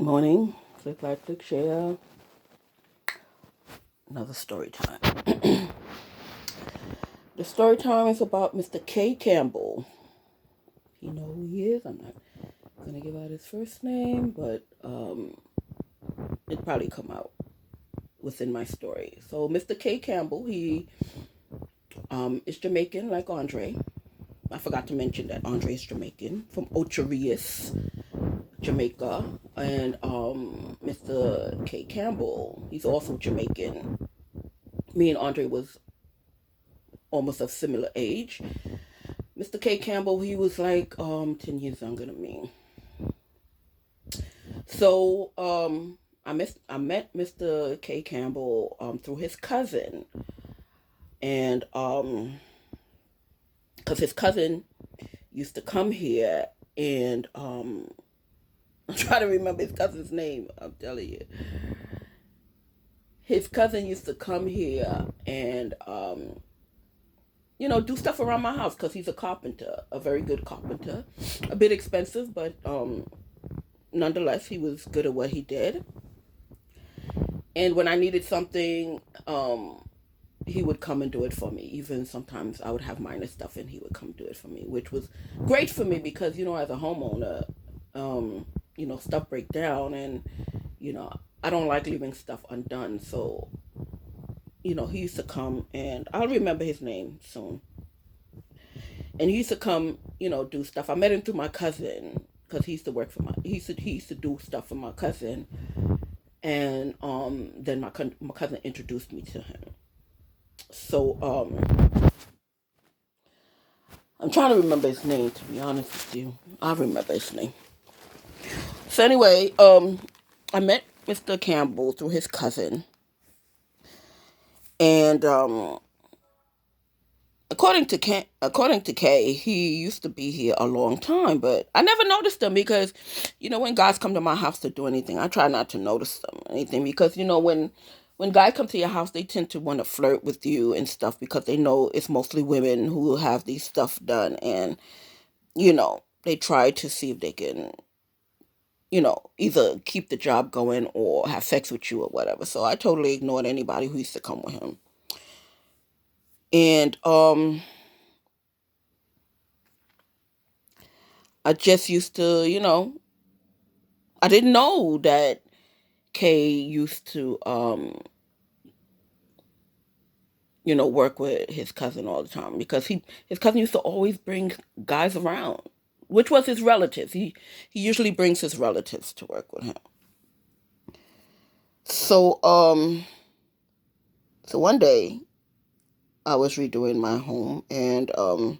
Morning. Click, like, click, share. Another story time. The story time is about Mr. K. Campbell. You know who he is. I'm not gonna give out his first name, but it probably come out within my story. So Mr. K. Campbell, he is Jamaican, like Andre. I forgot to mention that Andre is Jamaican from Ocho Rios, Jamaica, and Mr. K. Campbell, he's also Jamaican. Me and Andre was almost of similar age. Mr. K. Campbell, he was like 10 years younger than me. So I met Mr. K. Campbell through his cousin, and because his cousin used to come here, and I'm trying to remember his cousin's name. I'm telling you, his cousin used to come here and do stuff around my house because he's a carpenter, a very good carpenter, a bit expensive, but nonetheless, he was good at what he did. And when I needed something, he would come and do it for me. Even sometimes I would have minor stuff and he would come do it for me, which was great for me because, as a homeowner, stuff break down and, I don't like leaving stuff undone. So, he used to come and I'll remember his name soon. And he used to come, do stuff. I met him through my cousin because he used to work for he used to do stuff for my cousin. And then my cousin introduced me to him. So I'm trying to remember his name, to be honest with you. I remember his name. So anyway, I met Mr. Campbell through his cousin. And according to Kay, he used to be here a long time, but I never noticed him because, when guys come to my house to do anything, I try not to notice them or anything because, when guys come to your house, they tend to want to flirt with you and stuff because they know it's mostly women who have these stuff done, and they try to see if they can, either keep the job going or have sex with you or whatever. So I totally ignored anybody who used to come with him. And I just used to, I didn't know that Kay used to, work with his cousin all the time because his cousin used to always bring guys around, which was his relatives. He usually brings his relatives to work with him. So, so one day I was redoing my home and, what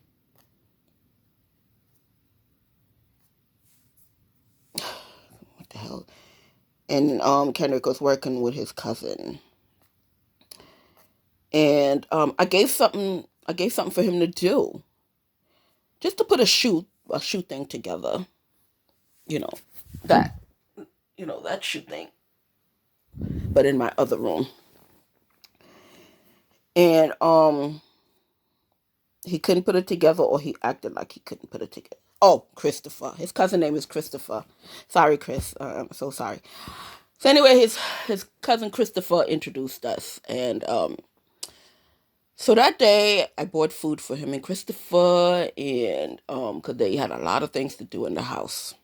the hell? And, Kenrick was working with his cousin. And I gave something for him to do, just to put a shoe thing together. You know that that shoe thing, but in my other room. And he couldn't put it together, or he acted like he couldn't put it together. Oh, Christopher. His cousin name is Christopher. Sorry, Chris. I'm so sorry. So anyway, his cousin Christopher introduced us, and so that day, I bought food for him and Christopher, and because they had a lot of things to do in the house,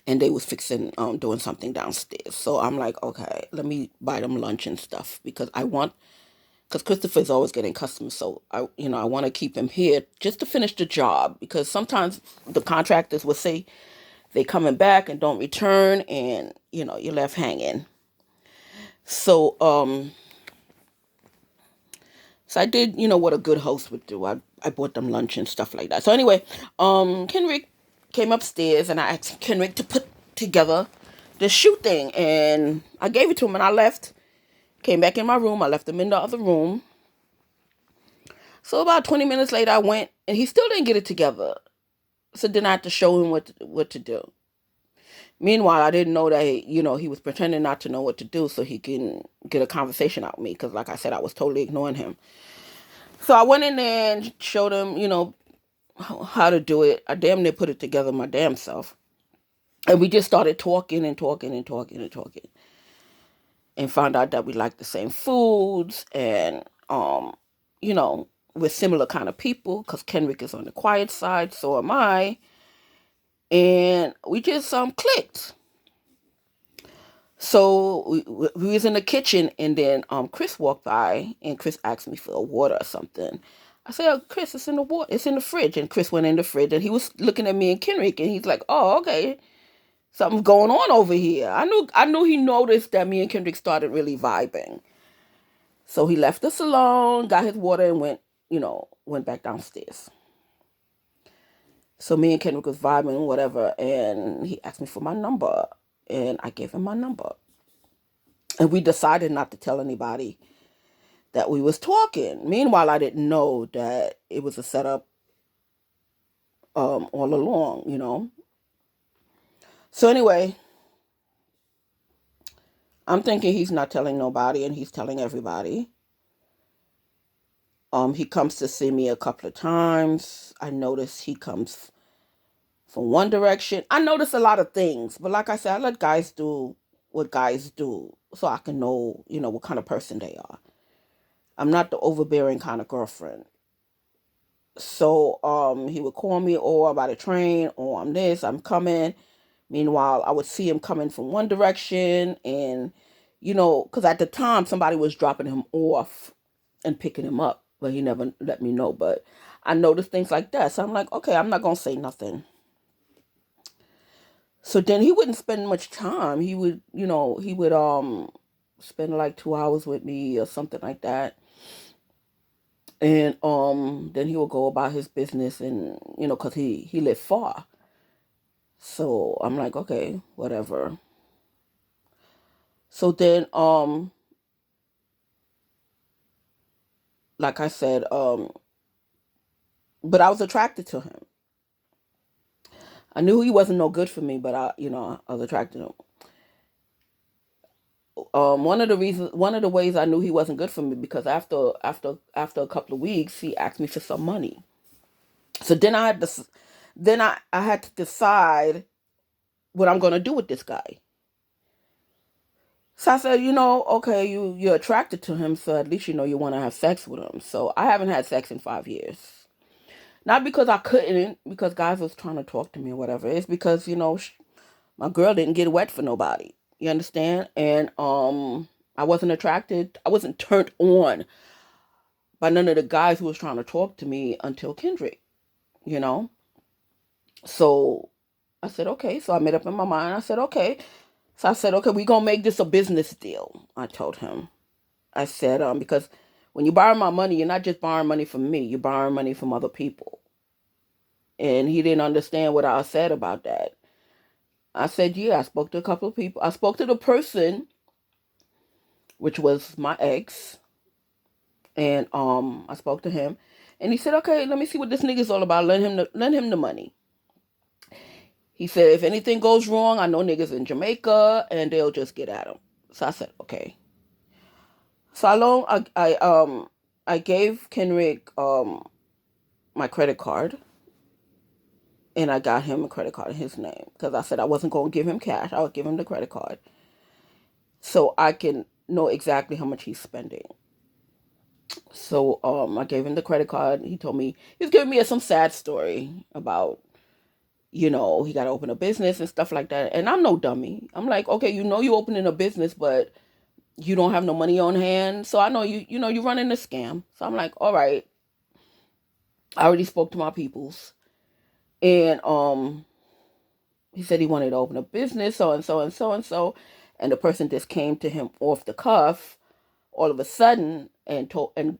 and they was fixing doing something downstairs. So I'm like, okay, let me buy them lunch and stuff because Christopher's always getting customers. So I want to keep him here just to finish the job because sometimes the contractors will say they coming back and don't return, and you're left hanging. So So I did, what a good host would do. I bought them lunch and stuff like that. So anyway, Kenrick came upstairs and I asked Kenrick to put together the shoe thing, and I gave it to him and I left. Came back in my room. I left him in the other room. So about 20 minutes later, I went and he still didn't get it together. So then I had to show him what to do. Meanwhile, I didn't know that he was pretending not to know what to do so he can get a conversation out with me because, like I said, I was totally ignoring him. So I went in there and showed him, how to do it. I damn near put it together my damn self. And we just started talking and talking and talking and talking, and found out that we like the same foods, and you know, we're similar kind of people because Kenrick is on the quiet side, so am I, and we just clicked. So we was in the kitchen, and then Chris walked by, and Chris asked me for a water or something. I said, "Oh, Chris, it's in the water. It's in the fridge." And Chris went in the fridge, and he was looking at me and Kenrick, and he's like, "Oh, okay, something's going on over here." I knew he noticed that me and Kendrick started really vibing. So he left us alone, got his water, and went back downstairs. So me and Kendrick was vibing, whatever, and he asked me for my number, and I gave him my number. And we decided not to tell anybody that we was talking. Meanwhile, I didn't know that it was a setup all along. So anyway, I'm thinking he's not telling nobody, and he's telling everybody. He comes to see me a couple of times. I notice he comes from one direction. I notice a lot of things, but like I said, I let guys do what guys do so I can know, what kind of person they are. I'm not the overbearing kind of girlfriend. So he would call me, or I'm by the train, or I'm this, I'm coming. Meanwhile, I would see him coming from one direction, and because at the time somebody was dropping him off and picking him up, but he never let me know. But I noticed things like that, so I'm like, okay, I'm not gonna say nothing. So then he wouldn't spend much time. He would spend like 2 hours with me or something like that, and then he would go about his business, and because he lived far. So I'm like, okay, whatever. So then like I said, but I was attracted to him. I knew he wasn't no good for me, but I was attracted to him. One of the ways I knew he wasn't good for me, because after a couple of weeks, he asked me for some money. So then I had to decide what I'm gonna do with this guy. So I said, okay, you're attracted to him, so at least you want to have sex with him. So I haven't had sex in 5 years. Not because I couldn't, because guys was trying to talk to me or whatever. It's because my girl didn't get wet for nobody. You understand? And I wasn't attracted. I wasn't turned on by none of the guys who was trying to talk to me until Kendrick. You know. So I said, okay. So I made up in my mind. I said, okay. So I said, okay, we gonna make this a business deal. I told him. I said, because when you borrow my money, you're not just borrowing money from me. You're borrowing money from other people. And he didn't understand what I said about that. I said, yeah, I spoke to a couple of people. I spoke to the person, which was my ex, and I spoke to him, and he said, okay, let me see what this nigga's all about. Lend him the money. He said, if anything goes wrong, I know niggas in Jamaica, and they'll just get at him. So I said, okay. So I gave Kenrick my credit card, and I got him a credit card in his name, because I said I wasn't going to give him cash. I would give him the credit card so I can know exactly how much he's spending. So I gave him the credit card. He told me he was giving me some sad story about he got to open a business and stuff like that. And I'm no dummy. I'm like, okay, you opening a business, but you don't have no money on hand. So I know you running a scam. So I'm like, all right. I already spoke to my peoples, and he said he wanted to open a business, so and so and so and so, and the person just came to him off the cuff all of a sudden and told and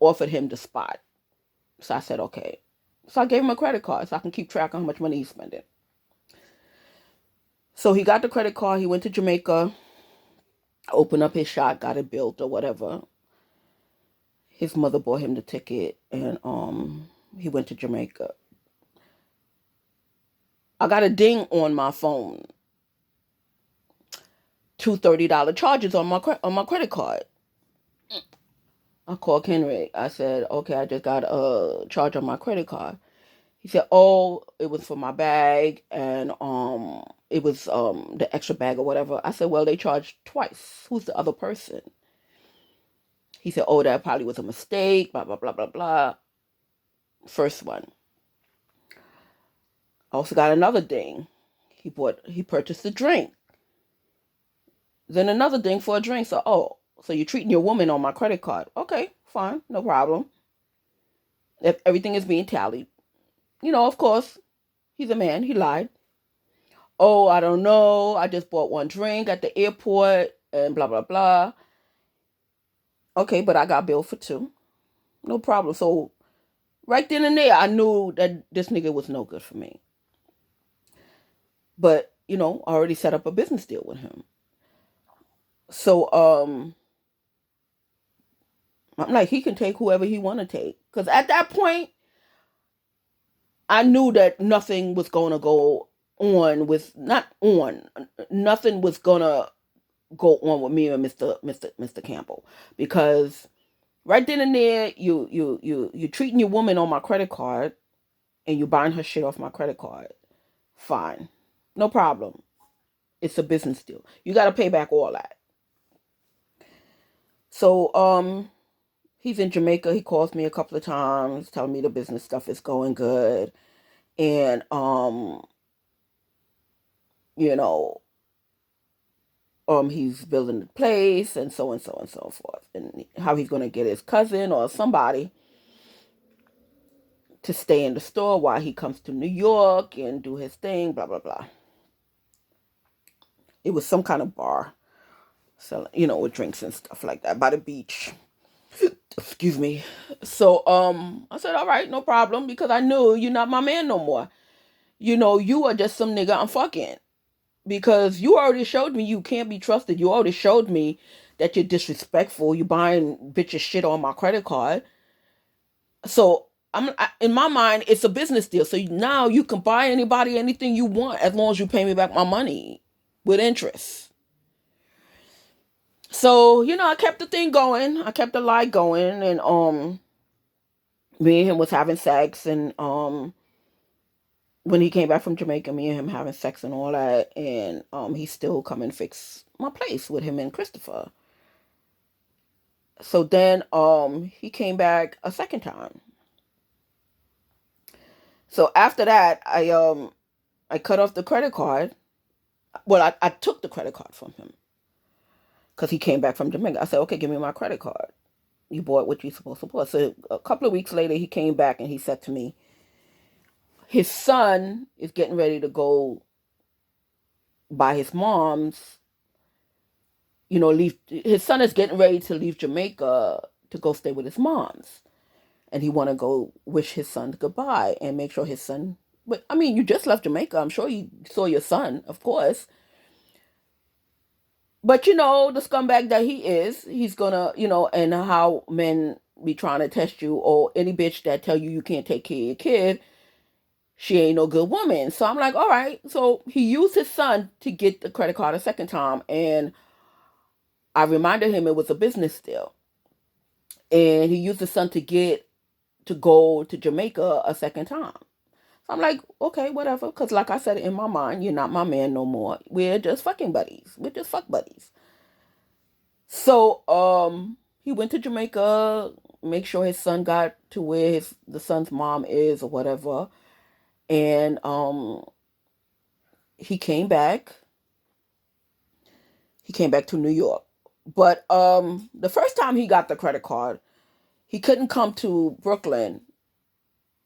offered him the spot. So I said, okay. So I gave him a credit card so I can keep track of how much money he's spending. So he got the credit card. He went to Jamaica, opened up his shop, got it built or whatever. His mother bought him the ticket, and he went to Jamaica. I got a ding on my phone. Two $30 charges on my credit card. I called Kenrick. I said, okay, I just got a charge on my credit card. He said, "Oh, it was for my bag, and it was the extra bag or whatever." I said, "Well, they charged twice. Who's the other person?" He said, "Oh, that probably was a mistake. Blah blah blah blah blah." First one. I also got another ding. He purchased a drink. Then another ding for a drink. So, oh, so you're treating your woman on my credit card? Okay, fine, no problem. If everything is being tallied, of course, he's a man. He lied. Oh, I don't know. I just bought one drink at the airport and blah blah blah. Okay, but I got billed for two. No problem. So right then and there, I knew that this nigga was no good for me. But I already set up a business deal with him. So I'm like, he can take whoever he want to take. Because at that point, I knew that nothing was going to go on with, not on, nothing was going to go on with me and Mr. Campbell. Because right then and there, you treating your woman on my credit card and you buying her shit off my credit card. Fine. No problem. It's a business deal. You got to pay back all that. So, he's in Jamaica. He calls me a couple of times, telling me the business stuff is going good. And, you know, he's building the place and so and so and so forth. And how he's going to get his cousin or somebody to stay in the store while he comes to New York and do his thing, blah, blah, blah. It was some kind of bar, selling, with drinks and stuff like that by the beach. Excuse me. So, I said, all right, no problem, because I knew you're not my man no more. You are just some nigga I'm fucking. Because you already showed me you can't be trusted. You already showed me that you're disrespectful. You buying bitches shit on my credit card. So in my mind, it's a business deal. So now you can buy anybody anything you want as long as you pay me back my money with interest. So I kept the thing going. I kept the lie going, and me and him was having sex, and when he came back from Jamaica, me and him having sex and all that, and he still come and fix my place with him and Christopher. So then he came back a second time. So after that, I cut off the credit card. Well, I took the credit card from him because he came back from Jamaica. I said, okay, give me my credit card. You bought what you're supposed to buy. So a couple of weeks later, he came back and he said to me, his son is getting ready to go by his mom's, leave. His son is getting ready to leave Jamaica to go stay with his mom's. And he want to go wish his son goodbye and make sure his son. But I mean, you just left Jamaica. I'm sure you saw your son, of course. But the scumbag that he is, he's gonna, and how men be trying to test you, or any bitch that tell you can't take care of your kid, she ain't no good woman. So I'm like, all right. So he used his son to get the credit card a second time, and I reminded him it was a business deal. And he used his son to go to Jamaica a second time. So I'm like, okay, whatever. Because like I said, in my mind, you're not my man no more. We're just fucking buddies. We're just fuck buddies. So he went to Jamaica, make sure his son got to where the son's mom is or whatever. And he came back. He came back to New York. But the first time he got the credit card, he couldn't come to Brooklyn.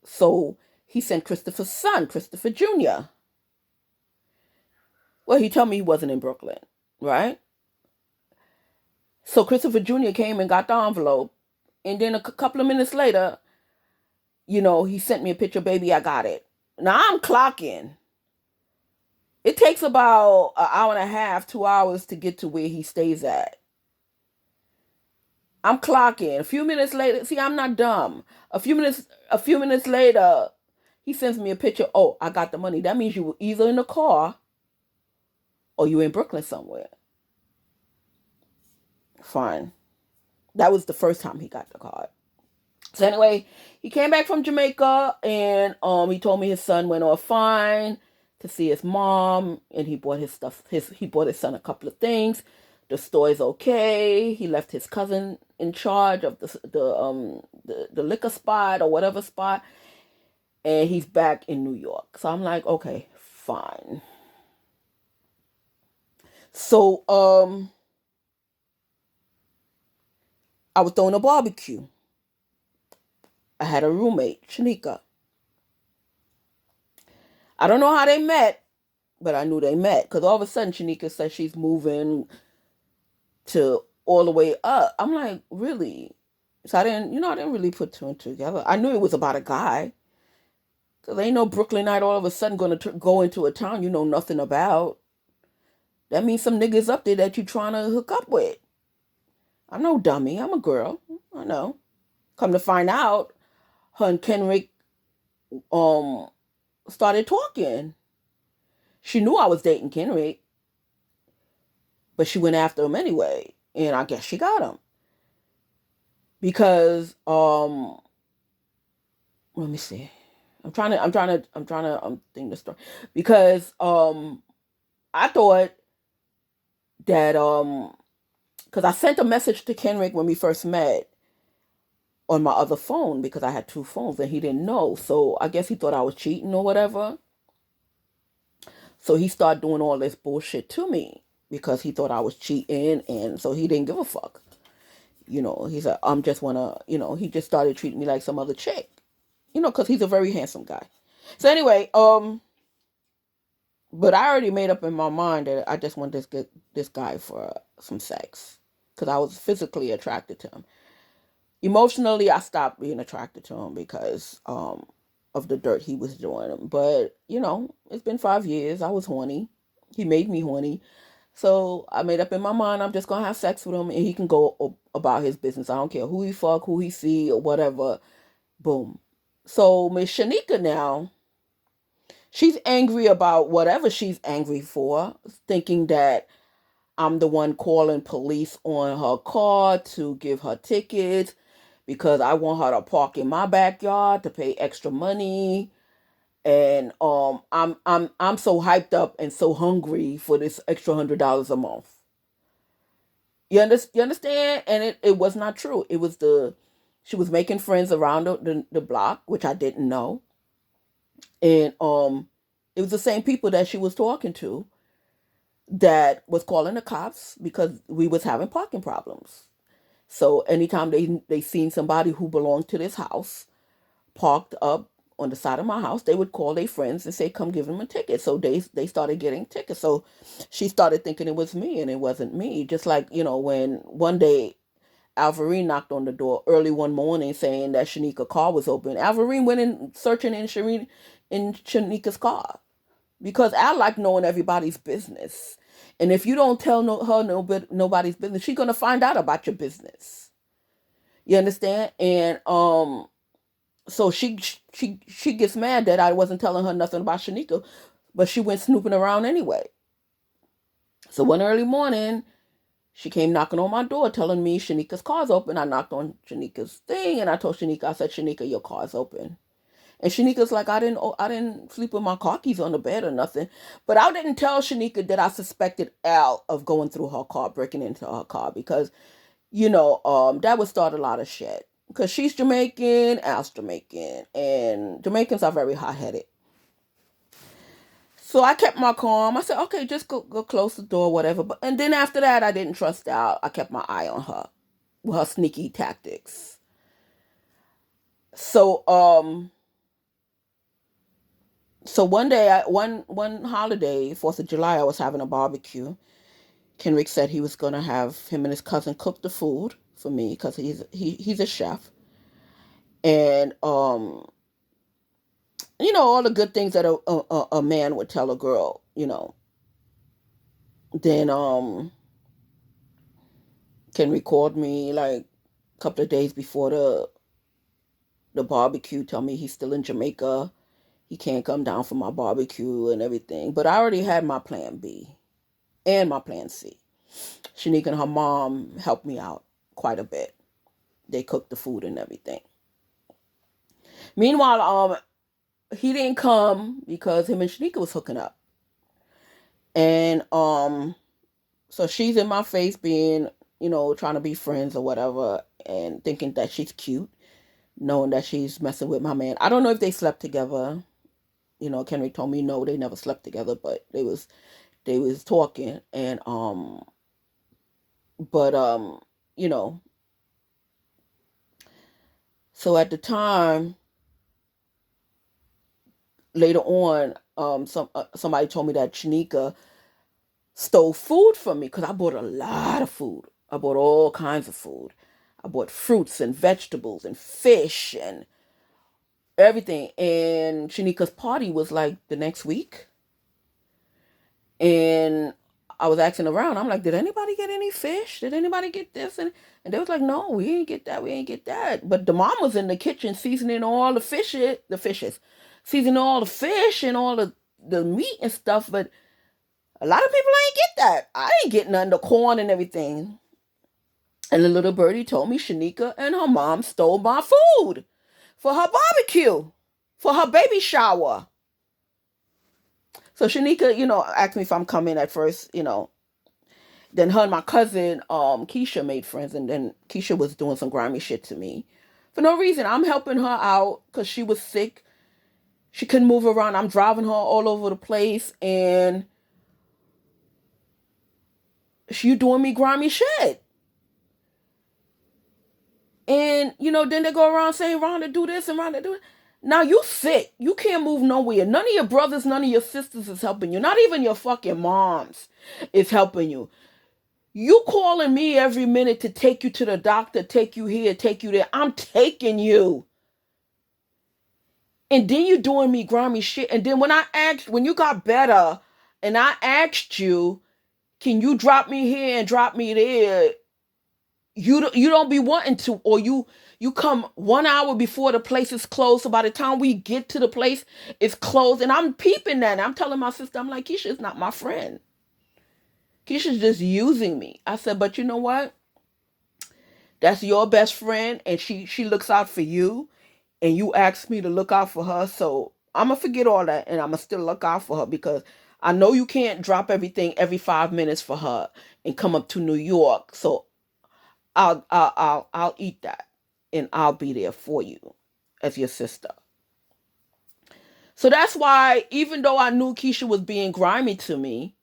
So he sent Christopher's son, Christopher Jr. Well, he told me he wasn't in Brooklyn, right? So Christopher Jr. came and got the envelope. And then a couple of minutes later, he sent me a picture, baby, I got it. Now I'm clocking. It takes about an hour and a half, 2 hours to get to where he stays at. I'm clocking. A few minutes later, see, I'm not dumb. A few minutes later, he sends me a picture. Oh, I got the money. That means you were either in the car or you in Brooklyn somewhere. Fine. That was the first time he got the card. So anyway, he came back from Jamaica, and he told me his son went off fine to see his mom, and he bought his stuff. He bought his son a couple of things. The store is okay. He left his cousin in charge of the liquor spot or whatever spot, and he's back in New York. So I'm like, okay, fine. So I was throwing a barbecue. I had a roommate, Shannika. I don't know how they met, but I knew they met because all of a sudden Shanika says she's moving to all the way up. I'm like, really? So I didn't really put two and two together. I knew it was about a guy because ain't no Brooklynite all of a sudden going to go into a town you know nothing about. That means some niggas up there that you trying to hook up with. I'm no dummy. I'm a girl. I know. Come to find out, her and Kenrick um started talking. She knew I was dating Kenrick, but she went after him anyway, and I guess she got him because let me see. I'm think the story because I thought that because I sent a message to Kenrick when we first met on my other phone because I had two phones and he didn't know, so I guess he thought I was cheating or whatever. So he started doing all this bullshit to me because he thought I was cheating, and so he didn't give a fuck. He said, I'm just wanna, he just started treating me like some other chick, because he's a very handsome guy. So anyway, but I already made up in my mind that I just want this guy for some sex because I was physically attracted to him. Emotionally, I stopped being attracted to him because of the dirt he was doing. But it's been 5 years. I was horny. He made me horny. So I made up in my mind I'm just gonna have sex with him and he can go about his business. I don't care who he fuck, who he see, or whatever. Boom. So Miss Shanika now, she's angry about whatever she's angry for, thinking that I'm the one calling police on her car to give her tickets because I want her to park in my backyard to pay extra money. And I'm so hyped up and so hungry for this extra $100 a month. You understand? And it was not true. It was she was making friends around the block, which I didn't know. And it was the same people that she was talking to that was calling the cops because we was having parking problems. So anytime they seen somebody who belonged to this house parked up on the side of my house, they would call their friends and say, come give them a ticket. So they started getting tickets. So she started thinking it was me, and it wasn't me. Just like, when one day Alvarine knocked on the door early one morning saying that Shanika's car was open. Alvarine went in searching in Shanika's car because I like knowing everybody's business. And if you don't tell nobody's business, she's gonna find out about your business. You understand? And so she gets mad that I wasn't telling her nothing about Shanika, but she went snooping around anyway. So one early morning, she came knocking on my door telling me Shanika's car's open. I knocked on Shanika's thing and I told Shanika, I said, Shanika, your car's open. And Shanika's like, I didn't sleep with my car keys on the bed or nothing. But I didn't tell Shanika that I suspected Al of going through her car, breaking into her car, because, that would start a lot of shit. Because she's Jamaican, Al's Jamaican, and Jamaicans are very hot-headed. So I kept my calm. I said, okay, just go close the door, whatever. And then after that, I didn't trust Al. I kept my eye on her with her sneaky tactics. So one day, one holiday, 4th of July, I was having a barbecue. Kenrick said he was gonna have him and his cousin cook the food for me because he's a chef, and all the good things that a man would tell a girl. Then Kenrick called me like a couple of days before the barbecue, tell me he's still in Jamaica. He can't come down for my barbecue and everything. But I already had my plan B and my plan C. Shanika and her mom helped me out quite a bit. They cooked the food and everything. Meanwhile, he didn't come because him and Shannika was hooking up. And so she's in my face being, trying to be friends or whatever and thinking that she's cute, knowing that she's messing with my man. I don't know if they slept together. Kenrick told me no, they never slept together, but they was talking. And but you know so at the time, later on, somebody told me that Shanika stole food from me because I bought a lot of food. I bought all kinds of food. I bought fruits and vegetables and fish and everything. And Shanika's party was like the next week. And I was asking around. I'm like, did anybody get any fish? Did anybody get this? And they was like, no, we ain't get that. We ain't get that. But the mom was in the kitchen seasoning all the fishes, seasoning all the fish and all the meat and stuff. But a lot of people ain't get that. I ain't get none, the corn and everything. And the little birdie told me Shanika and her mom stole my food for her barbecue, for her baby shower. So Shanika, asked me if I'm coming at first, Then her and my cousin, Keisha, made friends, and then Keisha was doing some grimy shit to me. For no reason. I'm helping her out because she was sick. She couldn't move around. I'm driving her all over the place, and she doing me grimy shit. And, then they go around saying, Rhonda, do this and Rhonda, do it. Now you sick. You can't move nowhere. None of your brothers, none of your sisters is helping you. Not even your fucking moms is helping you. You calling me every minute to take you to the doctor, take you here, take you there. I'm taking you. And then you doing me grimy shit. And then when you got better and I asked you, can you drop me here and drop me there? You don't be wanting to, or you come 1 hour before the place is closed. So by the time we get to the place, it's closed. And I'm peeping that. And I'm telling my sister, I'm like, Keisha's not my friend. Keisha's just using me. I said, but you know what? That's your best friend, and she looks out for you, and you asked me to look out for her. So I'm gonna forget all that, and I'm gonna still look out for her because I know you can't drop everything every 5 minutes for her and come up to New York. So I'll eat that, and I'll be there for you as your sister. So that's why, even though I knew Keisha was being grimy to me,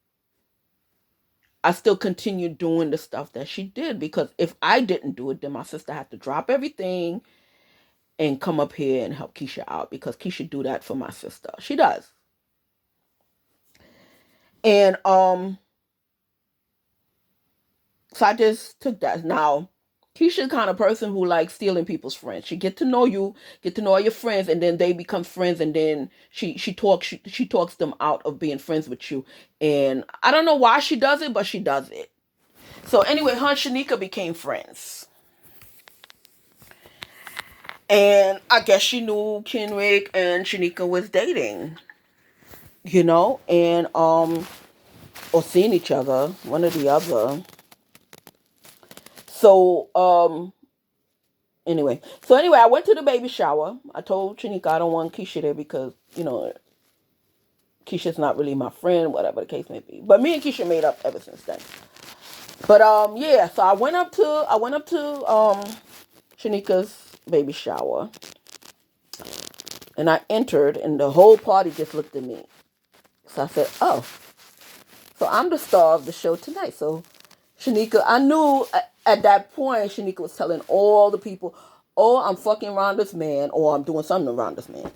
I still continued doing the stuff that she did, because if I didn't do it, then my sister had to drop everything and come up here and help Keisha out, because Keisha do that for my sister. She does. And so I just took that. Now, Keisha the kind of person who likes stealing people's friends. She get to know you, get to know all your friends, and then they become friends, and then she talks them out of being friends with you. And I don't know why she does it, but she does it. So anyway, her and Shannika became friends. And I guess she knew Kenrick and Shannika was dating. And or seeing each other, one or the other. So anyway, I went to the baby shower. I told Shannika I don't want Keisha there because Keisha's not really my friend, whatever the case may be. But me and Keisha made up ever since then. But yeah, so I went up to Shanika's baby shower, and I entered, and the whole party just looked at me. So I said, oh, so I'm the star of the show tonight. So Shanika, I knew at that point Shanika was telling all the people, oh, I'm fucking Rhonda's man, or I'm doing something to Rhonda's man.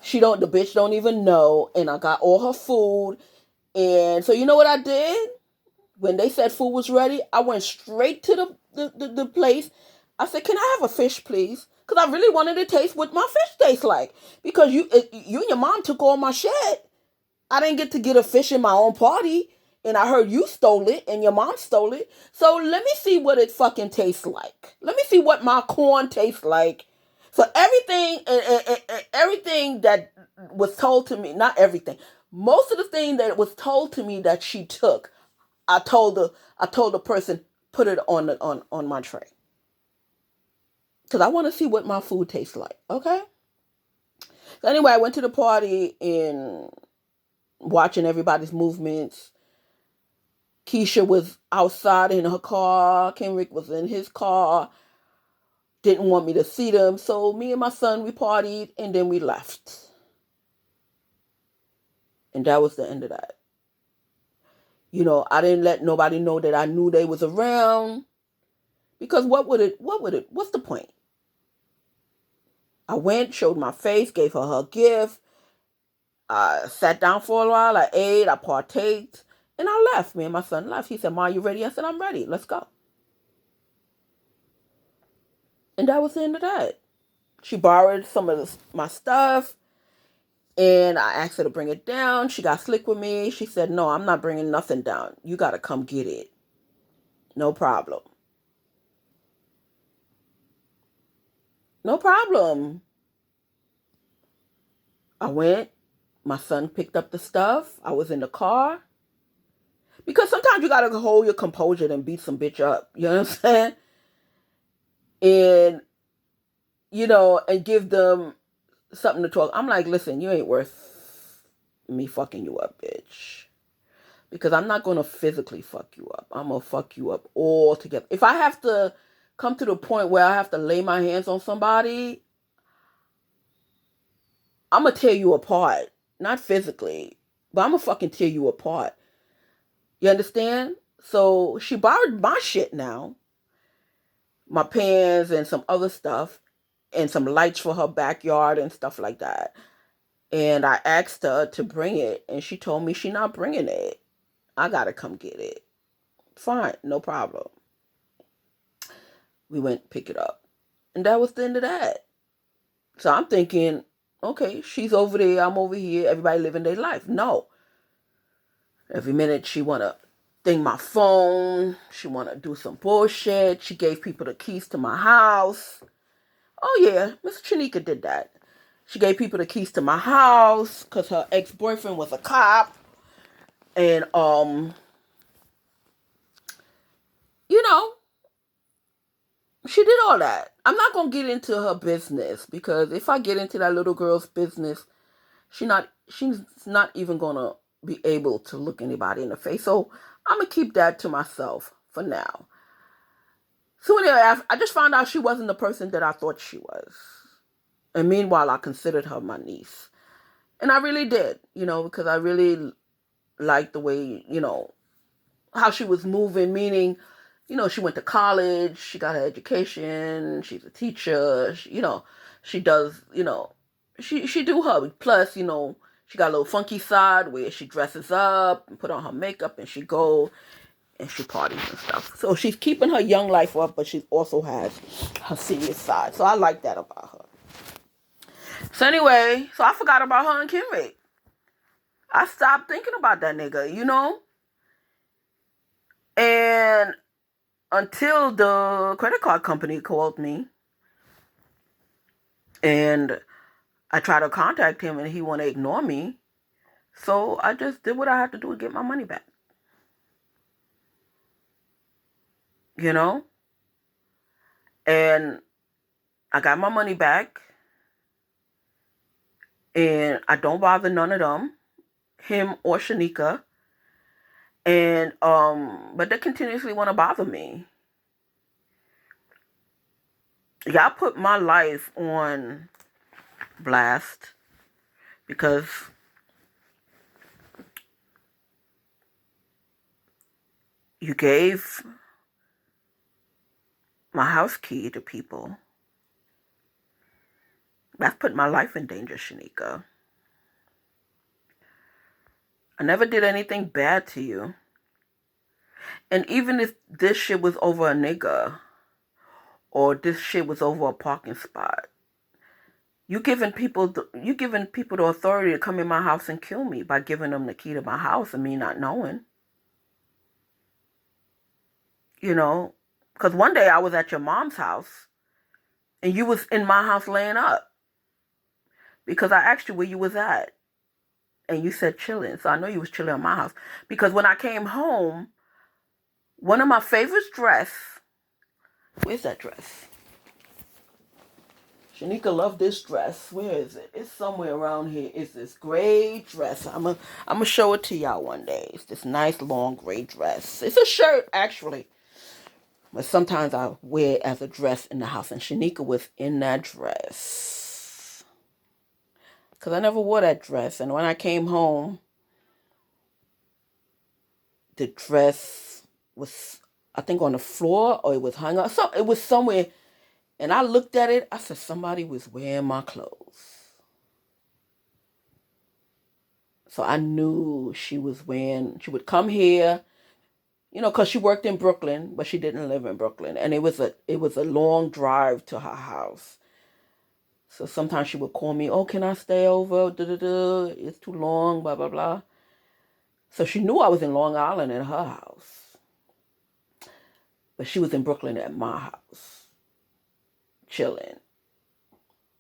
The bitch don't even know, and I got all her food. And so you know what I did? When they said food was ready, I went straight to the place. I said, can I have a fish, please? Because I really wanted to taste what my fish tastes like. Because you and your mom took all my shit. I didn't get a fish in my own party. And I heard you stole it and your mom stole it. So let me see what it fucking tastes like. Let me see what my corn tastes like. So everything that was told to me, not everything, most of the thing that was told to me that she took, I told the person, put it on my tray. Because I want to see what my food tastes like. Okay? So anyway, I went to the party and watching everybody's movements. Keisha was outside in her car. Kenrick was in his car. Didn't want me to see them. So me and my son, we partied and then we left. And that was the end of that. I didn't let nobody know that I knew they was around. Because what's the point? I went, showed my face, gave her gift. I sat down for a while. I ate, I partaked, and I left. Me and my son left. He said, "Ma, you ready?" I said, "I'm ready. Let's go." And that was the end of that. She borrowed some of my stuff, and I asked her to bring it down. She got slick with me. She said, "No, I'm not bringing nothing down. You got to come get it. No problem. No problem." I went. My son picked up the stuff. I was in the car. Because sometimes you got to hold your composure and beat some bitch up. You know what I'm saying? And, and give them something to talk. I'm like, listen, you ain't worth me fucking you up, bitch. Because I'm not going to physically fuck you up. I'm going to fuck you up all together. If I have to come to the point where I have to lay my hands on somebody, I'm going to tear you apart. Not physically, but I'm going to fucking tear you apart. You understand? So she borrowed my shit now. My pants and some other stuff. And some lights for her backyard and stuff like that. And I asked her to bring it. And she told me she's not bringing it. I got to come get it. Fine, no problem. We went pick it up. And that was the end of that. So I'm thinking, okay, she's over there, I'm over here, everybody living their life. No. Every minute she want to ding my phone. She want to do some bullshit. She gave people the keys to my house. Oh yeah, Miss Shannika did that. She gave people the keys to my house because her ex-boyfriend was a cop. And, you know, she did all that. I'm not going to get into her business because if I get into that little girl's business, she's not even going to be able to look anybody in the face. So I'm going to keep that to myself for now. So anyway, I just found out she wasn't the person that I thought she was. And meanwhile, I considered her my niece. And I really did, because I really liked the way, how she was moving, meaning, she went to college, she got her education, she's a teacher, she does, she do her. Plus, she got a little funky side where she dresses up and put on her makeup and she go and she parties and stuff. So she's keeping her young life up, but she also has her serious side. So I like that about her. So anyway, I forgot about her and Kenrick. I stopped thinking about that nigga, And until the credit card company called me and I tried to contact him and he want to ignore me. So I just did what I had to do to get my money back. And I got my money back. And I don't bother none of them, him or Shannika. And but they continuously want to bother me. Y'all put my life on blast because you gave my house key to people. That's put my life in danger, Shannika. I never did anything bad to you. And even if this shit was over a nigga, or this shit was over a parking spot, you giving people the authority to come in my house and kill me by giving them the key to my house and me not knowing. Because one day I was at your mom's house and you was in my house laying up because I asked you where you was at and you said chilling. So I know you was chilling in my house because when I came home, one of my favorite dress, where's that dress? Shannika loved this dress. Where is it? It's somewhere around here. It's this gray dress. I'm gonna show it to y'all one day. It's this nice long gray dress. It's a shirt actually, but sometimes I wear it as a dress in the house. And Shannika was in that dress because I never wore that dress. And when I came home, the dress was, I think, on the floor or it was hung up. So it was somewhere. And I looked at it. I said, somebody was wearing my clothes. So I knew she was wearing, she would come here, because she worked in Brooklyn, but she didn't live in Brooklyn. And it was a long drive to her house. So sometimes she would call me, oh, can I stay over? It's too long, blah, blah, blah. So she knew I was in Long Island at her house. But she was in Brooklyn at my house, chilling,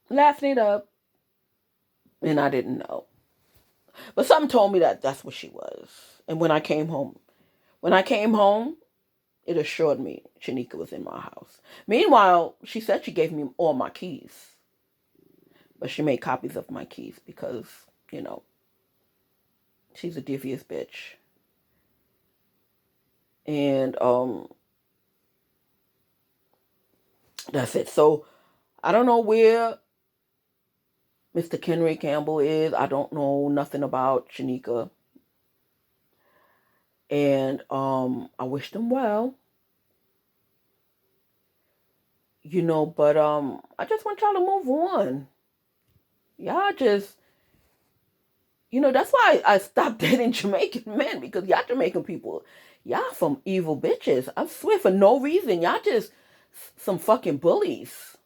laughing it up. And I didn't know. But something told me that that's what she was. And when I came home, it assured me Shanika was in my house. Meanwhile, she said she gave me all my keys. But she made copies of my keys because, she's a devious bitch. And that's it. So I don't know where Mr. Kenrick Campbell is. I don't know nothing about Shanika. And I wish them well. But I just want y'all to move on. Y'all just, that's why I stopped dating Jamaican men, because y'all Jamaican people, y'all some evil bitches. I swear, for no reason. Y'all just some fucking bullies.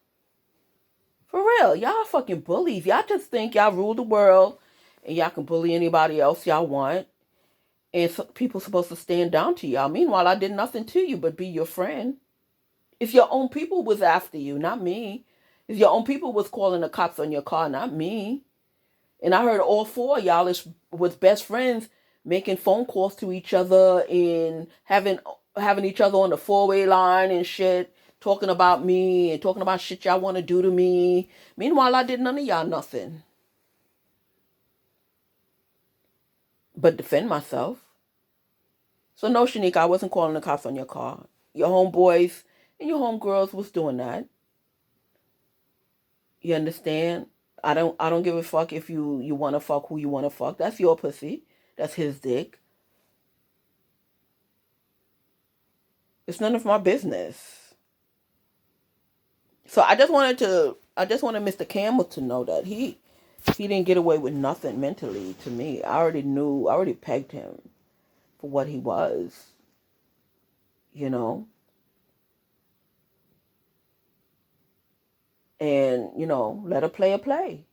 For real, y'all fucking bullies. Y'all just think y'all rule the world and y'all can bully anybody else y'all want. And so people supposed to stand down to y'all. Meanwhile, I did nothing to you but be your friend. If your own people was after you, not me. If your own people was calling the cops on your car, not me. And I heard all four of y'all was best friends making phone calls to each other and having each other on the four-way line and shit, talking about me and talking about shit y'all want to do to me. Meanwhile, I did none of y'all nothing but defend myself. So no, Shanika, I wasn't calling the cops on your car. Your homeboys and your homegirls was doing that. You understand? I don't give a fuck if you want to fuck who you want to fuck. That's your pussy. That's his dick. It's none of my business. So I just wanted Mr. Campbell to know that he didn't get away with nothing mentally to me. I already pegged him for what he was, you know. And, let a player play.